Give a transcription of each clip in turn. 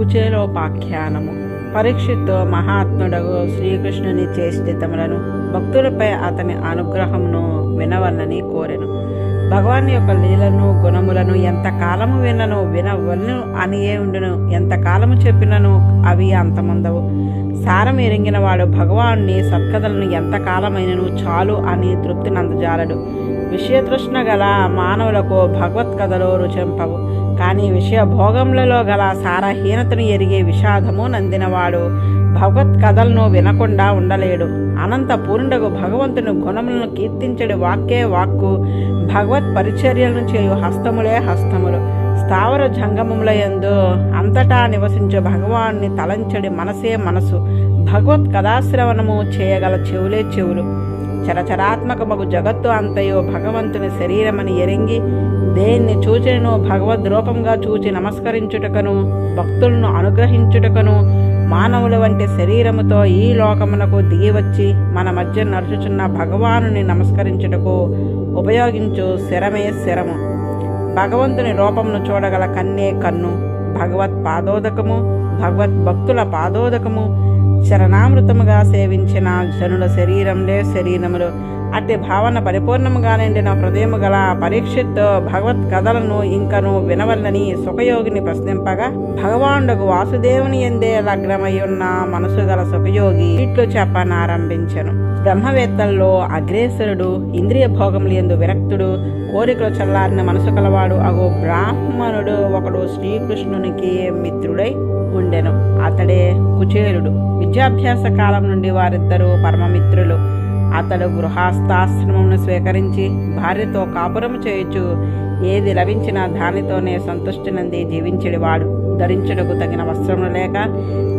కుచేలోపాఖ్యానము. పరీక్షిత్తు మహాత్ముడగు శ్రీకృష్ణుని చేష్టితములను భక్తులపై అతని అనుగ్రహమును వినవలనని కోరెను. భగవాన్ యొక్క లీలను గుణములను ఎంతకాలము వినను వినవలను అనియే ఉండును, ఎంతకాలము చెప్పినను అవి అంతముందవు. సారం ఎరింగిన వాడు భగవాన్ని సత్కథలను ఎంతకాలమైనను చాలు అని తృప్తి నందజాలడు. విషయతృష్ణ గల మానవులకు భగవత్కథలో రుచింపవు, కానీ విషయ భోగములలో గల సారహీనతను ఎరిగే విషాదము నందినవాడు భగవత్కథలను వినకుండా ఉండలేడు. అనంత పూర్ణుడగు భగవంతుని గుణములను కీర్తించడి వాక్కే వాక్కు, భగవత్ పరిచర్యలను చేయు హస్తములే హస్తములు. స్థావర జంగమములయందు అంతటా నివసించే భగవాన్ని తలంచడి మనసే మనసు, భగవత్ కథాశ్రవణము చేయగల చెవులే చెవులు. చరచరాత్మకమగు జగత్తు అంతయో భగవంతుని శరీరమని ఎరింగి దేన్ని చూచినను భగవద్రూపంగా చూచి నమస్కరించుటకను భక్తులను అనుగ్రహించుటకను మానవుల వంటి శరీరముతో ఈ లోకమునకు దిగివచ్చి మన మధ్య నడుచుచున్న భగవానుని నమస్కరించుటకు ఉపయోగించు శరమే శరము. భగవంతుని రూపమును చూడగల కన్నే కన్ను. భగవత్ పాదోదకము, భగవత్ భక్తుల పాదోదకము శరణామృతముగా సేవించిన జనుల శరీరంలే శరీరములు. అట్టి భావన పరిపూర్ణముగా నిండిన హృదయము గల పరీక్షిత్తు భగవత్ కథలను ఇంకను వినవల్లని సుఖయోగిని ప్రశ్నింపగా, భగవానుడు వాసుదేవుని ఎందే లగ్నమై ఉన్న మనసు గల సుఖయోగి ఇట్లు చెప్పనారంభించెను. బ్రహ్మవేత్తల్లో అగ్రేసరుడు, ఇంద్రియ భోగములు ఎందు విరక్తుడు, కోరికలు చల్లారిన మనసు కలవాడు అగు బ్రాహ్మణుడు ఒకడు శ్రీకృష్ణునికి మిత్రుడై ఉండెను. అతడే కుచేలుడు. విద్యాభ్యాస కాలం నుండి వారిద్దరూ పరమమిత్రులు. అతడు గృహస్థాశ్రమమును స్వీకరించి భార్యతో కాపురము చేయుచు ఏది లభించినా దానితోనే సంతుష్టి నంది జీవించెడివాడు. ధరించుటకు తగిన వస్త్రములు లేక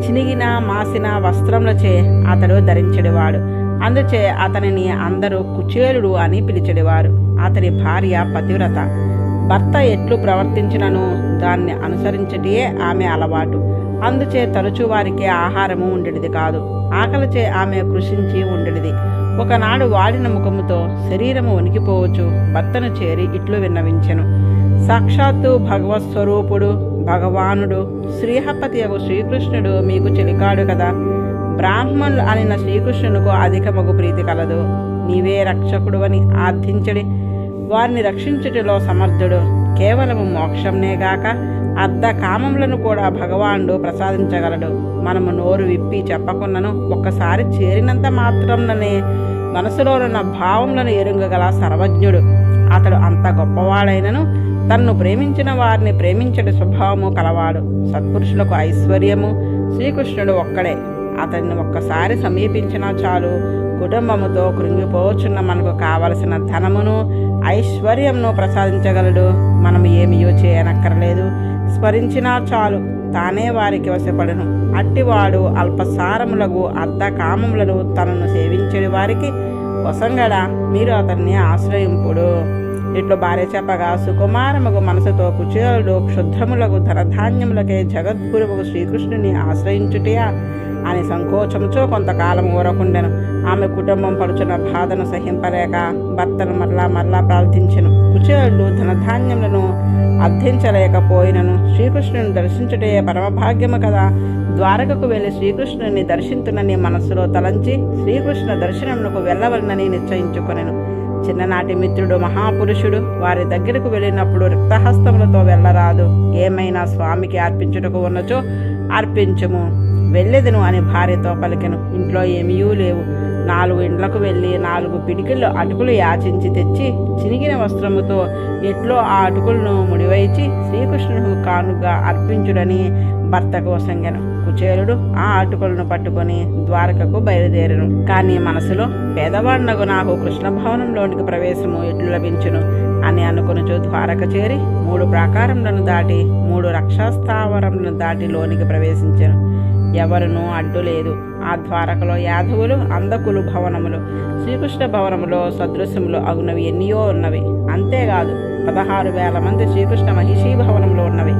చినిగిన మాసిన వస్త్రములచే అతడు ధరించెడివాడు. అందుచే అతనిని అందరూ కుచేలుడు అని పిలిచెడివారు. అతని భార్య పతివ్రత. భర్త ఎట్లు ప్రవర్తించినను దాన్ని అనుసరించటియే ఆమె అలవాటు. అందుచే తరచూ వారికి ఆహారము ఉండేది కాదు. ఆకలిచే ఆమె కృషించి ఉండేది. ఒకనాడు వాడిన ముఖముతో శరీరము వణికిపోవచ్చు భర్తను చేరి ఇట్లు విన్నవించెను. సాక్షాత్తు భగవత్ స్వరూపుడు భగవానుడు శ్రీహపతియగు శ్రీకృష్ణుడు మీకు చెలికాడు కదా. బ్రాహ్మణులు అనిన శ్రీకృష్ణునికి అధికమగు ప్రీతి కలదు. నీవే రక్షకుడు అని ఆర్థించడి. వారిని రక్షించుటలో సమర్థుడు. కేవలము మోక్షంనేగాక అర్ధ కామములను కూడా భగవానుడు ప్రసాదించగలడు. మనము నోరు విప్పి చెప్పకున్నను ఒక్కసారి చేరినంత మాత్రంలోనే మనసులోనున్న భావములను ఎరుంగగల సర్వజ్ఞుడు. అతడు అంత గొప్పవాడైనను తన్ను ప్రేమించిన వారిని ప్రేమించడి స్వభావము కలవాడు. సత్పురుషులకు ఐశ్వర్యము శ్రీకృష్ణుడు ఒక్కడే. అతన్ని ఒక్కసారి సమీపించినా చాలు కుటుంబముతో కృంగిపోవచ్చున్న మనకు కావలసిన ధనమును ఐశ్వర్యమును ప్రసాదించగలడు. మనము ఏమీయో చేయనక్కర్లేదు. స్మరించినా చాలు తానే వారికి వశపడును. అట్టివాడు అల్పసారములకు అర్ధ కామములను తనను సేవించే వారికి వసంగడ. మీరు అతన్ని ఆశ్రయింపుడు. ఇట్లు భార్య చెప్పగా సుకుమారముగు మనసుతో కుచేలుడు క్షుద్రములకు ధనధాన్యములకే జగద్గురువుకు శ్రీకృష్ణుని ఆశ్రయించుటయా అని సంకోచముచో కొంతకాలం ఊరకుండెను. ఆమె కుటుంబం పడుచున్న బాధను సహింపలేక భర్తను మరలా ప్రార్థించెను. కుచేలుడు ధనధాన్యములను అర్థించలేకపోయినను శ్రీకృష్ణుని దర్శించుటే పరమభాగ్యము కదా. ద్వారకకు వెళ్లి శ్రీకృష్ణుని దర్శించునని మనస్సులో తలంచి శ్రీకృష్ణ దర్శనమునకు వెళ్ళవలనని నిశ్చయించుకొనెను. చిన్ననాటి మిత్రుడు మహాపురుషుడు వారి దగ్గరకు వెళ్ళినప్పుడు రిక్తహస్తములతో వెళ్ళరాదు. ఏమైనా స్వామికి అర్పించుటకు ఉన్నచో అర్పించుము, వెళ్ళెదను అని భార్యతో పలికెను. ఇంట్లో ఏమీయూ లేవు. 4 ఇండ్లకు వెళ్ళి 4 పిడికిళ్ళు అటుకులు యాచించి తెచ్చి చినిగిన వస్త్రముతో ఎట్లో ఆ అటుకులను ముడివైచి శ్రీకృష్ణుడు కానుగా అర్పించుడని భర్తకు వసంగెను. కుచేలుడు ఆ అటుకులను పట్టుకొని ద్వారకకు బయలుదేరెను. కానీ మనసులో పేదవాడినగు నాకు కృష్ణ భవనంలోనికి ప్రవేశము ఎట్లు లభించును అని అనుకొనుచు ద్వారక చేరి 3 ప్రాకారములను దాటి 3 రక్షాస్థావరములను దాటి లోనికి ప్రవేశించెను. ఎవరునూ అడ్డు లేదు. ఆ ద్వారకలో యాదవులు అందకులు భవనములు శ్రీకృష్ణ భవనములో సదృశ్యములు అగునవి ఎన్నియో ఉన్నవి. అంతేకాదు 16,000 మంది శ్రీకృష్ణ మహిషీ భవనంలో ఉన్నవి.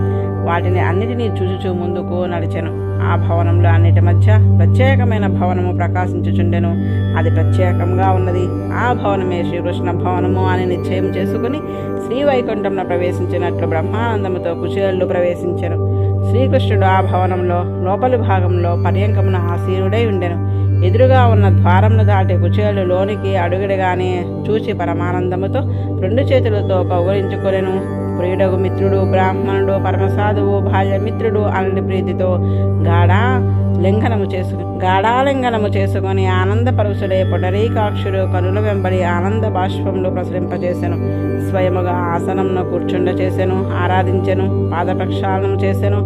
వాటిని అన్నిటినీ చూచుచూ ముందుకు నడిచెను. ఆ భవనంలో అన్నిటి మధ్య ప్రత్యేకమైన భవనము ప్రకాశించుచుండెను. అది ప్రత్యేకంగా ఉన్నది. ఆ భవనమే శ్రీకృష్ణ భవనము అని నిశ్చయం చేసుకుని శ్రీవైకుంఠంలో ప్రవేశించినట్లు బ్రహ్మానందముతో కుచేలుడు ప్రవేశించెను. శ్రీకృష్ణుడు ఆ భవనంలో లోపలి భాగంలో పర్యంకమున ఆసీనుడై ఉండెను. ఎదురుగా ఉన్న ద్వారంను దాటి కుచేలుడు లోనికి అడుగడగానే చూచి పరమానందముతో 2 చేతులతో కౌగలించుకొనెను. ప్రియుడగు మిత్రుడు, బ్రాహ్మణుడు, పరమసాధువు, బాల్యమిత్రుడు అన్ని ప్రీతితో గాఢాలింగనము చేసుకొని ఆనందపరుషుడే పొడరీకాక్షుడు కనుల వెంబడి ఆనంద బాష్పంలో ప్రసరింపచేసెను. స్వయముగా ఆసనంను కూర్చుండ చేసెను, ఆరాధించెను, పాదప్రక్షాళనం చేసెను.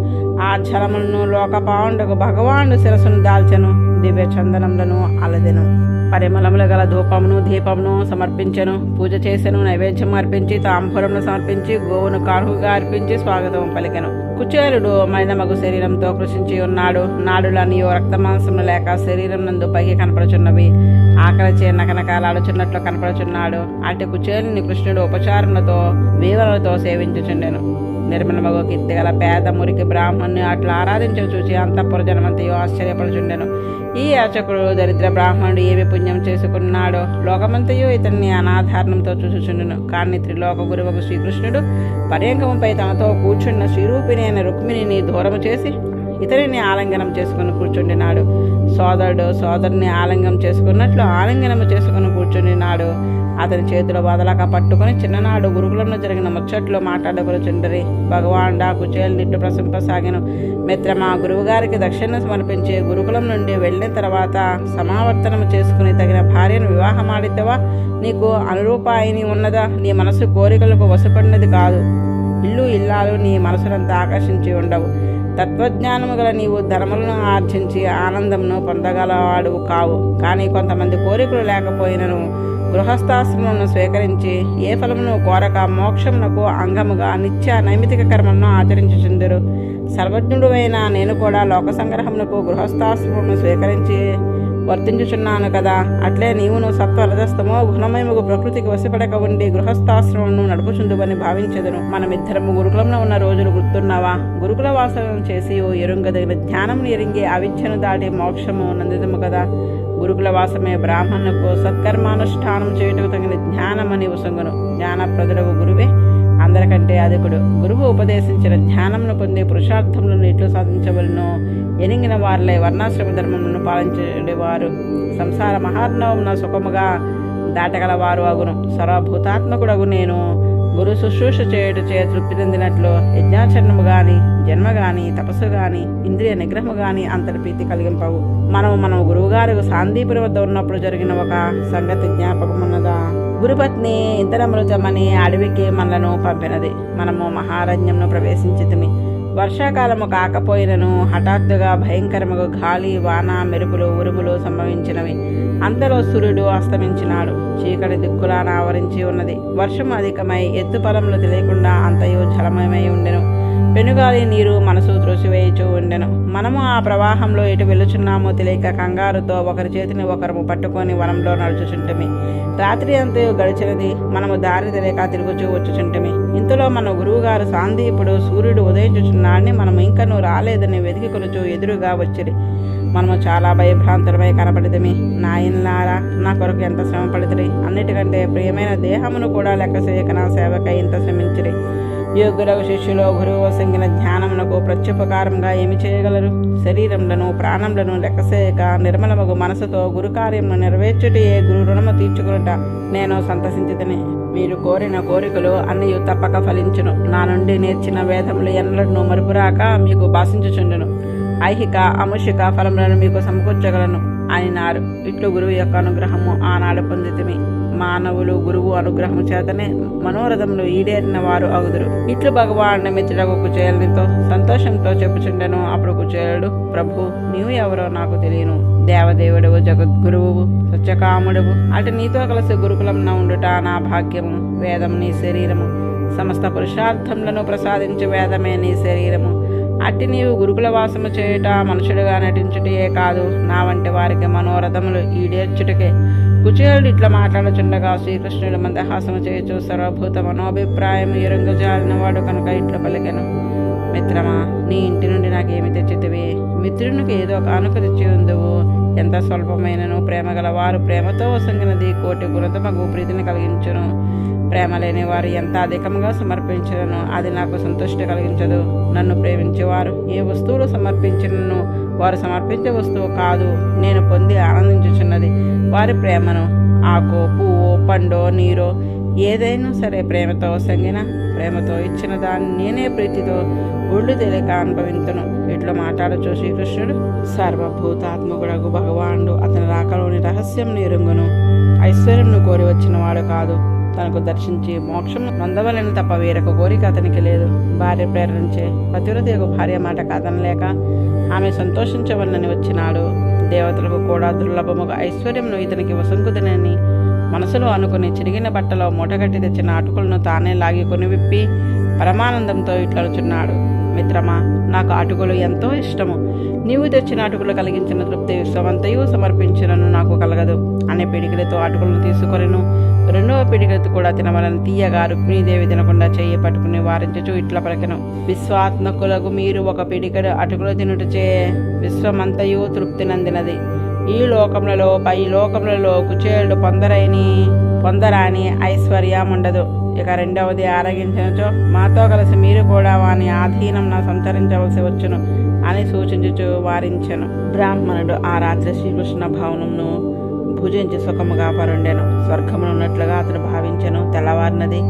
ఆ జలములను లోకపాండకు భగవానుడు శిరస్సును దాల్చెను. దివ్య చందనములను అలదెను. పరిమళములు గల ధూపమును దీపమును సమర్పించెను. పూజ చేసెను. నైవేద్యం అర్పించి తాంబూలమును సమర్పించి గోవును కానుకగా అర్పించి స్వాగతం పలికెను. కుచేలుడు మలినమగు శరీరంతో కృషించి ఉన్నాడు. నాడులనియో రక్తమాంసములు లేక శరీరం నందు పైకి కనపడుచున్నవి. ఆకలిచే నకనకాలాడుచున్నట్లు కనపడుచున్నాడు. అటు కుచేలుని కృష్ణుడు ఉపచారములతో వీవలతో సేవించుచుండెను. నిర్మలమగు కీర్తి గల పేద మురికి బ్రాహ్మణ్ణి అట్లా ఆరాధించు చూచి అంతఃపుర జనమంతయో ఆశ్చర్యపడుచుండెను. ఈ యాచకుడు దరిద్ర బ్రాహ్మణుడు ఏమి పుణ్యం చేసుకున్నాడో లోకమంతయో ఇతన్ని అనాధారణంతో చూచుచుండెను. కానీ త్రిలోక గురువుకు శ్రీకృష్ణుడు పర్యంకముపై తనతో కూర్చున్న శ్రీరూపిణి అయిన రుక్మిణిని దూరము చేసి ఇతనిని ఆలింగనం చేసుకుని కూర్చుండినాడు. సోదరుడు సోదరుని ఆలింగనం చేసుకున్నట్లు ఆలింగనము చేసుకుని కూర్చుండినాడు. అతని చేతులు వదలక పట్టుకుని చిన్ననాడు గురుకులంలో జరిగిన ముచ్చట్లు మాట్లాడగలుచుండరి. భగవానుడా కుచేలునిట్టు ప్రశంపసాగెను. మిత్రమా, గురువుగారికి దక్షిణ సమర్పించి గురుకులం నుండి వెళ్ళిన తర్వాత సమావర్తనము చేసుకుని తగిన భార్యను వివాహమాడితేవా? నీకు అనురూపాయిని ఉన్నదా? నీ మనసు కోరికలకు వశపడినది కాదు. ఇల్లు ఇల్లాలు నీ మనసునంతా ఆకర్షించి ఉండవు. తత్వజ్ఞానము గల నీవు ధర్మలను ఆర్జించి ఆనందమును పొందగలవాడువు కావు. కానీ కొంతమంది కోరికలు లేకపోయినను గృహస్థాశ్రమమును స్వీకరించి ఏ ఫలమును కోరక మోక్షమునకు అంగముగా నిత్య నైమితిక కర్మలను ఆచరించుచుందురు. సర్వజ్ఞుడు అయిన నేను కూడా లోక సంగ్రహమునకు గృహస్థాశ్రమమును స్వీకరించి వర్తించుచున్నాను కదా. అట్లే నీవును సత్వరజస్తమో గుణమయముగు ప్రకృతికి వశపడక ఉండి గృహస్థాశ్రమమును నడుపుచుందువని భావించెదను. మనమిద్దరము గురుకులంలో ఉన్న రోజులు గుర్తున్నావా? గురుకుల వాసనం చేసి ఎరుంగదగిన ధ్యానమును ఎరింగి అవిద్యను దాటి మోక్షము నందిదము కదా. గురుకుల వాసమే బ్రాహ్మణుకు సత్కర్మానుష్ఠానం చేయుటకు తగిన జ్ఞానమని ఉసంగును. జ్ఞానప్రదుడగు గురువే అందరికంటే అధికుడు. గురువు ఉపదేశించిన ధ్యానమును పొంది పురుషార్థములను ఎట్లు సాధించవలనో ఎనిగిన వారిలే వర్ణాశ్రమ ధర్మములను పాలించేవారు సంసార మహార్ణవమున సుఖముగా దాటగలవారు అగును. సర్వభూతాత్మకుడగు నేను గురు శుశ్రూష చేయుట చే తృప్తి చెందినట్లు యజ్ఞాచరణము గాని జన్మ గాని తపస్సు గాని ఇంద్రియ నిగ్రహము గాని అంతటి ప్రీతి కలిగింపవు. మనము గురువుగారు సాందీపురి వద్ద ఉన్నప్పుడు జరిగిన ఒక సంగతి జ్ఞాపకమున్నదా? గురుపత్ని ఇంతరమృతమని అడవికి మనలను పంపినది. మనము మహారణ్యంను ప్రవేశించితిమి. వర్షాకాలము కాకపోయినను హఠాత్తుగా భయంకరముగా గాలి వాన మెరుపులు ఉరుములు సంభవించినవి. అంతలో సూర్యుడు అస్తమించినాడు. చీకటి దిక్కులాన ఆవరించి ఉన్నది. వర్షం అధికమై ఎత్తు పొలంలో తెలియకుండా అంతయు జలమయమై ఉండెను. పెనుగాలి నీరు మనసు త్రోసివేయుచూ ఉండెను. మనము ఆ ప్రవాహంలో ఎటు వెళుచున్నామో తెలియక కంగారుతో ఒకరి చేతిని ఒకరు పట్టుకొని వనంలో నడుచుచుంటిమి. రాత్రి అంతయు గడిచినది. మనము దారి తెలియక తిరుగుచూ వచ్చుచుంటిమి. ఇంతలో మన గురువుగారు సాందీపుడు సూర్యుడు ఉదయించుచున్నాడని మనము ఇంకనూ రాలేదని వెతికి కొనుచూ ఎదురుగా వచ్చిరి. మనము చాలా భయభ్రాంతులమై కనపడితిమి. నాయనలారా, నా కొరకు ఎంత శ్రమ పడితిరి! అన్నిటికంటే ప్రియమైన దేహమును కూడా లెక్క చేయక నా సేవకై ఇంత శ్రమించిరి. యోగులకు శిష్యులో గురువు సంగిన ధ్యానమునకు ప్రత్యుపకారంగా ఏమి చేయగలరు? శరీరములను ప్రాణములను లెక్కసేయక నిర్మలమగు మనసుతో గురు కార్యమును నెరవేర్చుటయే గురు రుణము తీర్చుకునుట నేను సంతసించితిని. మీరు కోరిన కోరికలు అన్నీ తప్పక ఫలించును. నా నుండి నేర్చిన వేదములు ఎన్నడూ మరుపురాక మీకు భాషించుచుండును. ఐహిక అముషిక ఫలములను మీకు సమకూర్చగలను అనినారు. ఇట్లు గురువు యొక్క అనుగ్రహము ఆనాడు పొందితిమి. మానవులు గురువు అనుగ్రహము చేతనే మనోరథములు ఈడేరిన వారు అగుదురు. ఇట్లు భగవాను మిత్రుడకు కుచేలునితో సంతోషంతో చెప్పుచుండెను. అప్పుడు కుచేలుడు, ప్రభు, నీవు ఎవరో నాకు తెలియను. దేవదేవుడవు, జగద్గురువు, సత్యకాముడవు. అటు నీతో కలిసి గురుకులంన ఉండుట నా భాగ్యము. వేదం నీ శరీరము. సమస్త పురుషార్థములను ప్రసాదించు వేదమే నీ శరీరము. అట్టి నీవు గురుకుల వాసము చేయుట మనుషుడుగా నటించుటయే కాదు, నా వంటి వారికి మనోరథములు ఈడేర్చుటకే. కుచేలుడు ఇట్లా మాట్లాడుచుండగా శ్రీకృష్ణుడు మందహాసము చేయుచు సర్వభూత మనోభిప్రాయము ఎరుంగజాలిన వాడు కనుక ఇట్లా పలికెను. మిత్రమా, నీ ఇంటి నుండి నాకేమి తెచ్చితివి? మిత్రునికి ఏదో కానుక తెచ్చి ఉందువు. ఎంత స్వల్పమైనను ప్రేమ గలవారు ప్రేమతో వసంగినది కోటి గుణతమగు ప్రీతిని కలిగించును. ప్రేమ లేని వారు ఎంత అధికంగా సమర్పించను, అది నాకు సంతృష్టి కలిగించదు. నన్ను ప్రేమించేవారు ఏ వస్తువులు సమర్పించినను వారు సమర్పించే వస్తువు కాదు, నేను పొంది ఆనందించుచున్నది వారి ప్రేమను. ఆకు, పువ్వు, పండో, నీరో ఏదైనా సరే ప్రేమతో సంగిన, ప్రేమతో ఇచ్చిన దాన్ని నేనే ప్రీతితో ఒళ్ళు తెలియక అనుభవింతును. ఇట్లా మాట్లాడచ్చు శ్రీకృష్ణుడు. సర్వభూతాత్మకుడగు భగవానుడు అతని రాకలోని రహస్యం నిరుంగును. ఐశ్వర్యంను కోరి వచ్చిన వాడు కాదు, తనకు దర్శించి మోక్షం నొందవలని తప్ప వేరొక కోరిక అతనికి లేదు. భార్య ప్రేరణించే పతివ్రత యొక్క భార్య మాట కాదనలేక ఆమె సంతోషించవలని వచ్చినాడు. దేవతలకు కూడా దుర్లభముగా ఐశ్వర్యంను ఇతనికి వసంకుదనని మనసులో అనుకుని చిరిగిన బట్టలో మూటగట్టి తెచ్చిన అటుకులను తానే లాగి కొని విప్పి పరమానందంతో ఇట్లనుచున్నాడు. మిత్రమా, నాకు అటుకులు ఎంతో ఇష్టము. నీవు తెచ్చిన అటుకులు కలిగించిన తృప్తి విశ్వమంతయు సమర్పించినను నాకు కలగదు అనే పిడికిలతో అటుకులను తీసుకొనిను. రెండవ పిడికిలతో కూడా తినవలని తీయగా రుక్మిణీదేవి తినకుండా చెయ్యి పట్టుకుని వారించుచు ఇట్లా పలికెను. విశ్వాత్మకులకు మీరు ఒక పిడికడు అటుకులు తినుటచే విశ్వమంతయు తృప్తి నందినది. ఈ లోకములలో పై లోకములలో కుచేలుడు పొందరాని ఐశ్వర్యం ఉండదు. ఇక రెండవది ఆరగించనచో మాతో కలిసి మీరు కూడా వాని ఆధీనం సంతరించవలసి వచ్చును అని సూచించుచు వారించెను. బ్రాహ్మణుడు ఆ రాత్రి శ్రీకృష్ణ భవనమును భుజించి సుఖముగా పరుండెను. స్వర్గమునున్నట్లుగా అతను భావించెను. తెల్లవారినది.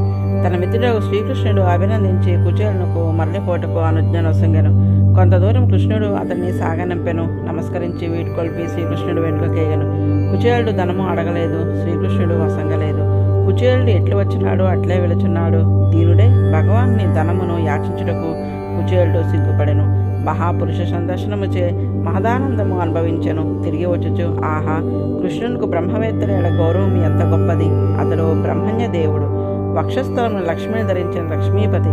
తన మిత్రుడు శ్రీకృష్ణుడు అభినందించి కుచేలునకు మరలిపోటుకు అనుజ్ఞనొసంగెను. కొంత దూరం కృష్ణుడు అతన్ని సాగనంపెను. నమస్కరించి వీడ్కొల్పి శ్రీకృష్ణుడు వెనుకకేగను. కుచేలుడు ధనము అడగలేదు, శ్రీకృష్ణుడు వసంగలేదు. కుచేలుడు ఎట్లు వచ్చినాడు అట్లే వెళుచున్నాడు. దీనుడే భగవాన్ని ధనమును యాచించుటకు కుచేలుడు సిగ్గుపడెను. మహాపురుష సందర్శనముచే మహదానందము అనుభవించెను. తిరిగి వచ్చుచు ఆహా, కృష్ణునికి బ్రహ్మవేత్తల గౌరవం ఎంత గొప్పది. అతడు బ్రహ్మణ్య దేవుడు. వక్షస్థలమును లక్ష్మిని ధరించిన లక్ష్మీపతి.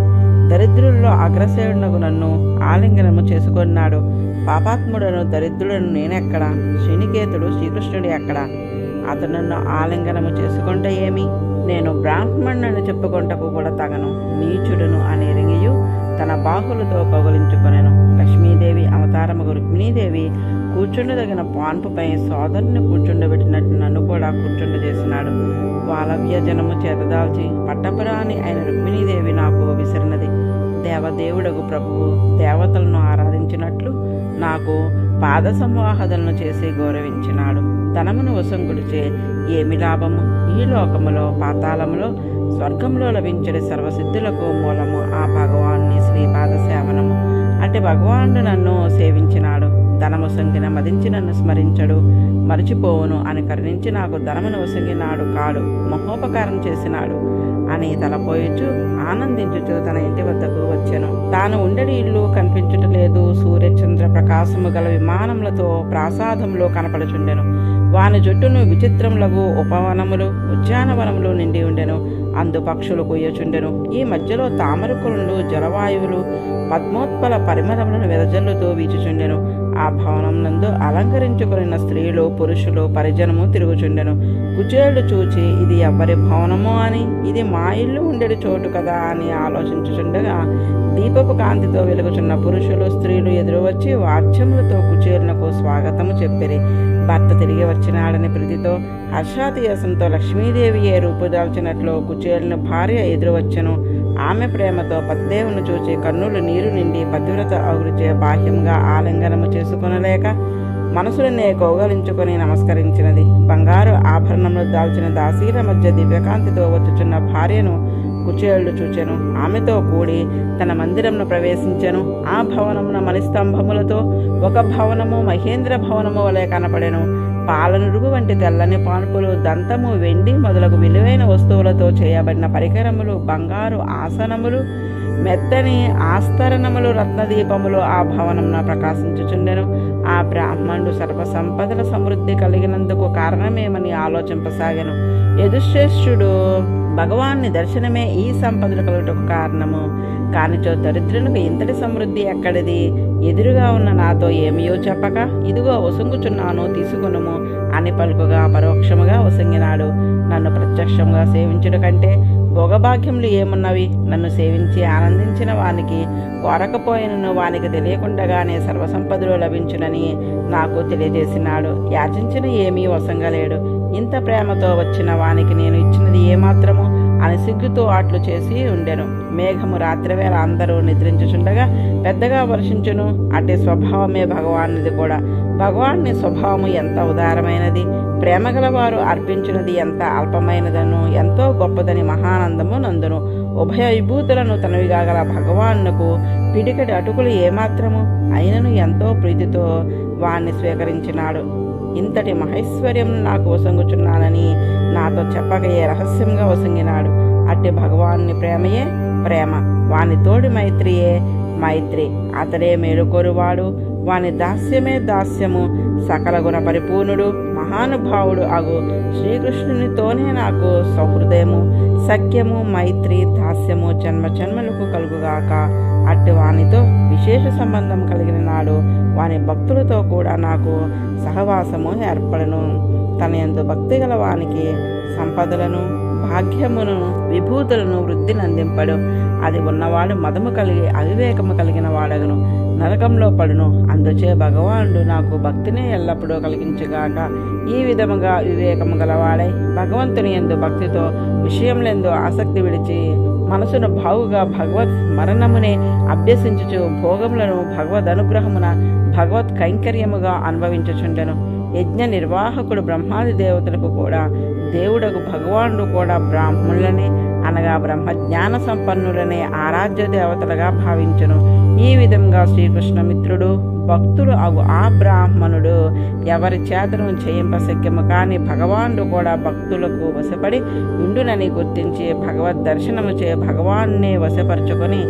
దరిద్రుల్లో అగ్రసేనునకు నన్ను ఆలింగనము చేసుకున్నాడు. పాపాత్ముడను దరిద్రులను నేనెక్కడా? శ్రీనికేతుడు శ్రీకృష్ణుడు ఎక్కడా? అతను నన్ను ఆలింగనము చేసుకుంటే ఏమి? నేను బ్రాహ్మణుని చెప్పుకుంటకు కూడా తగను, నీచుడును అని ఎరిగియు తన బాహులతో కౌగలించుకొనెను. లక్ష్మీదేవి అవతారముగు రుక్మిణీదేవి కూర్చుండదగిన పాన్పుపై సోదరుని కూర్చుండబెట్టినట్టు నన్ను కూడా కూర్చుండజేసినాడు. వాలవ్య జనము చేతదాల్చి పట్టపురాణి అయిన రుక్మిణీదేవి నాకు విసిరినది. దేవదేవుడగు ప్రభువు దేవతలను ఆరాధించినట్లు నాకు పాద సంవాహదలను చేసి గౌరవించినాడు. ధనమును వసంగుడిచే ఏమి లాభము? ఈ లోకములో పాతాళములో స్వర్గంలో లభించే సర్వసిద్ధులకు మూలము ఆ భగవాన్ని శ్రీపాద సేవనము. అంటే భగవానుడు నన్ను సేవించినాడు. ధనము సంగిన మదించి నన్ను స్మరించడు, మరిచిపోవును అని కరుణించి నాకు ధనమును వసంగినాడు కాడు, మహోపకారం చేసినాడు అని తలపోయొచ్చు ఆనందించుచు తన ఇంటి వద్దకు వచ్చెను. తాను ఉండడి ఇల్లు కనిపించుటలేదు. సూర్యచంద్ర ప్రకాశము గల విమానములతో ప్రాసాదంలో కనపడుచుండెను. వాని జుట్టును విచిత్రములకు ఉపవనములు ఉద్యానవనములు నిండి ఉండెను. అందు పక్షులు కొయ్యచుండెను. ఈ మధ్యలో తామరకులు జలవాయువులు పద్మోత్పల పరిమళములను వెదజల్లుతూ వీచుచుండెను. ఆ భవనం నందు అలంకరించుకున్న స్త్రీలు పురుషులు పరిజనము తిరుగుచుండెను. కుచేలుడు చూచి ఇది ఎవరి భవనమో అని, ఇది మా ఇల్లు ఉండేది చోటు కదా అని ఆలోచించుచుండగా దీపపు కాంతితో వెలుగుచున్న పురుషులు స్త్రీలు ఎదురు వచ్చి వాద్యములతో కుచేలునకు స్వాగతము చెప్పిరి. భర్త తిరిగి వచ్చినాడని ప్రీతితో హర్షాతియాసంతో లక్ష్మీదేవియే రూపుదాల్చినట్లు కుచేలుని భార్య ఎదురు వచ్చెను. ఆమె ప్రేమతో పతిదేవుని చూచి కన్నులు నీరు నిండి పతివ్రత అగురిచే బాహ్యంగా ఆలింగనము చేసుకొనలేక మనసులనే కౌగలించుకొని నమస్కరించినది. బంగారు ఆభరణములు దాల్చిన దాసీల మధ్య దివ్యకాంతితో వచ్చుచున్న భార్యను కుచేలుడు చూచెను. ఆమెతో కూడి తన మందిరంను ప్రవేశించెను. ఆ భవనమున మణిస్తంభములతో ఒక భవనము మహేంద్ర భవనము వలె కనపడెను. పాలనురుగు వంటి తెల్లని పాన్పులు, దంతము, వెండి మొదలగు విలువైన వస్తువులతో చేయబడిన పరికరములు, బంగారు ఆసనములు, మెత్తని ఆస్తరణములు, రత్నదీపములు ఆ భవనమున ప్రకాశించుచుండెను. ఆ బ్రాహ్మణుడు సర్వసంపదల సమృద్ధి కలిగినందుకు కారణమేమని ఆలోచింపసాగెను. యదుశ్రేష్ఠుడు భగవాన్ని దర్శనమే ఈ సంపదలు కలుగుటకు కారణము. కానిచో దరిద్రులకు ఇంతటి సమృద్ధి ఎక్కడిది? ఎదురుగా ఉన్న నాతో ఏమియో చెప్పక ఇదిగో వసంగుచున్నాను తీసుకునుము అని పలుకుగా పరోక్షముగా వసంగినాడు. నన్ను ప్రత్యక్షంగా సేవించుట కంటే భోగభాగ్యములు ఏమున్నవి? నన్ను సేవించి ఆనందించిన వానికి కోరకపోయినను వానికి తెలియకుండగానే సర్వసంపదలు లభించునని నాకు తెలియజేసినాడు. యాచించిన ఏమీ వసంగలేడు. ఇంత ప్రేమతో వచ్చిన వానికి నేను ఇచ్చినది ఏమాత్రము అని సిగ్గుతో అట్లు చేసి ఉండెను. మేఘము రాత్రివేళ అందరూ నిద్రించుచుండగా పెద్దగా వర్షించును. అట్టి స్వభావమే భగవానుది కూడా. భగవాన్ని స్వభావము ఎంత ఉదారమైనది, ప్రేమగలవారు అర్పించినది ఎంత అల్పమైనదను ఎంతో గొప్పదని మహానందము నందును. ఉభయ విభూతులను తనవిగా గల భగవానుకు పిడికటి అటుకులు ఏమాత్రము అయినను ఎంతో ప్రీతితో వాణ్ణి స్వీకరించినాడు. ఇంతటి మహైశ్వర్యం నాకు వసంగుచున్నానని నాతో చెప్పక ఏ రహస్యంగా వసంగినాడు. అట్టి భగవాన్ని ప్రేమయే ప్రేమ, వాని తోడి మైత్రియే మైత్రి. అతడే మేలుకోరువాడు, వాని దాస్యమే దాస్యము. సకల గుణ పరిపూర్ణుడు మహానుభావుడు అగు శ్రీకృష్ణునితోనే నాకు సౌహృదయము, సఖ్యము, మైత్రి, దాస్యము జన్మ జన్మలకు కలుగుగాక. అట్టి వానితో విశేష సంబంధం కలిగిన నాడు వాని భక్తులతో కూడా నాకు సహవాసము ఏర్పడను. తన యందు భక్తి గల వానికి సంపదలను, భాగ్యమును, విభూతులను వృద్ధి నందింపడు. అది ఉన్నవాడు మదము కలిగి అవివేకము కలిగిన వాడగను, నరకంలో పడును. అందుచే భగవానుడు నాకు భక్తిని ఎల్లప్పుడూ కలిగించుగాక. ఈ విధముగా వివేకము గలవాడై భగవంతుని యందు భక్తితో విషయములందు ఆసక్తి విడిచి మనసును బావుగా భగవత్ స్మరణమునే అభ్యసించుచు భోగములను భగవద్ అనుగ్రహమున భగవత్ కైంకర్యముగా అనుభవించుచుండెను. యజ్ఞ నిర్వాహకుడు బ్రహ్మాది దేవతలకు కూడా దేవుడకు భగవానుడు కూడా బ్రాహ్మణులనే అనగా బ్రహ్మజ్ఞాన సంపన్నులనే ఆరాధ్య దేవతలుగా భావించును. ఈ విధంగా శ్రీకృష్ణ మిత్రుడు భక్తుడు అగు ఆ బ్రాహ్మణుడు ఎవరి చేతను చేయింపశక్యము కాని భగవానుడు కూడా భక్తులకు వశపడి ఉండునని గుర్తించి భగవద్ దర్శనము చే భగవాన్నే వశపరుచుకొని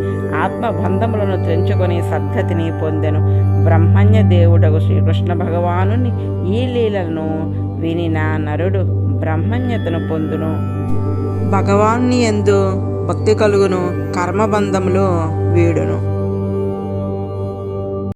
ఆత్మబంధములను తెంచుకొని సద్గతిని పొందెను. బ్రహ్మణ్య దేవుడగు శ్రీకృష్ణ భగవాను ఈ లీలను వినిన నరుడు బ్రహ్మణ్యతను పొందును. భగవాన్ని యందు భక్తి కలుగును, కర్మబంధములు వీడును.